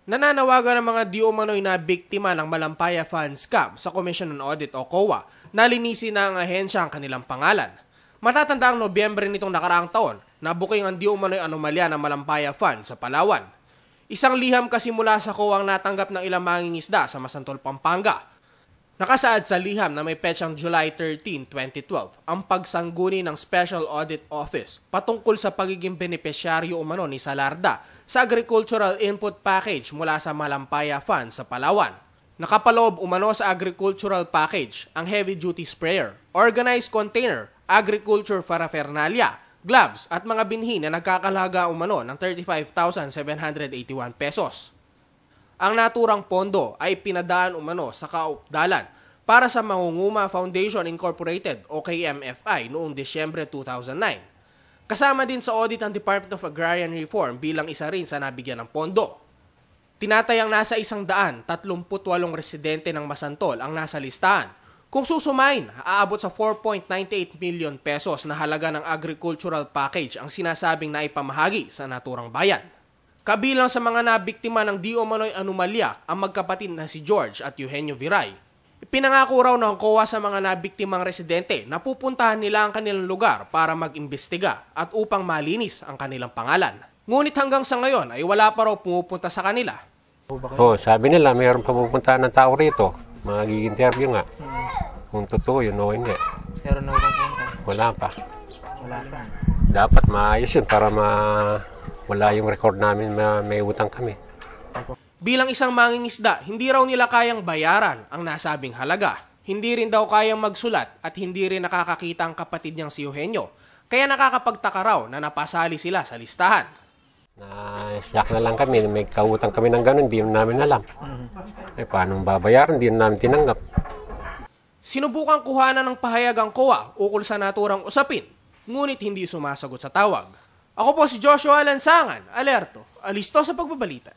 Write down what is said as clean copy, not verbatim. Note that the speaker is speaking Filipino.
Nananawagan ng mga di umano'y na biktima ng Malampaya Fund Scam sa Commission on Audit o COA na linisin na ang ahensya ang kanilang pangalan. Matatanda ang Nobyembre nitong nakaraang taon na buking ang di umano'y anomalya ng Malampaya Fund sa Palawan. Isang liham kasi mula sa COA ang natanggap ng ilang mangingisda sa Masantol, Pampanga. Nakasaad sa liham na may petsang July 13, 2012 ang pagsangguni ng Special Audit Office patungkol sa pagiging benepisyaryo umano ni Salarda sa Agricultural Input Package mula sa Malampaya Fund sa Palawan. Nakapaloob umano sa Agricultural Package ang heavy-duty sprayer, organized container, agriculture paraphernalia, gloves at mga binhi na nagkakalaga umano ng 35,781 pesos. Ang naturang pondo ay pinadaan umano sa kaupdalan para sa Mangunguma Foundation Incorporated o KMFI noong Disyembre 2009. Kasama din sa audit ang Department of Agrarian Reform bilang isa rin sa nabigyan ng pondo. Tinatayang nasa 138 residente ng Masantol ang nasa listahan. Kung susumain, aabot sa 4.98 million pesos na halaga ng agricultural package ang sinasabing naipamahagi sa naturang bayan. Kabilang sa mga nabiktima ng di umano'y anomalya ang magkapatid na si George at Eugenio Viray. Ipinangako raw ng COA sa mga nabiktimang residente na pupuntahan nila ang kanilang lugar para mag-imbestiga at upang malinis ang kanilang pangalan. Ngunit hanggang sa ngayon ay wala pa raw pumupunta sa kanila. Sabi nila mayroon pa pupuntahan ng tao rito. Mag-i-interview nga. Kung totoo yun o hindi. Pero na pupunta? Wala pa. Wala pa. Dapat maayos yun para wala yung record namin na may utang kami. Bilang isang mangingisda, hindi raw nila kayang bayaran ang nasabing halaga. Hindi rin daw kayang magsulat at hindi rin nakakakita ang kapatid niyang si Eugenio. Kaya nakakapagtaka raw na napasali sila sa listahan. Na-shock na lang kami, may kautang kami ng gano'n, hindi namin alam. Paano babayaran, hindi namin tinanggap. Sinubukan kuhanan ng pahayag ang COA ukol sa naturang usapin, ngunit hindi sumasagot sa tawag. Ako po si Joshua Lansangan, alerto, alisto sa pagbabalita.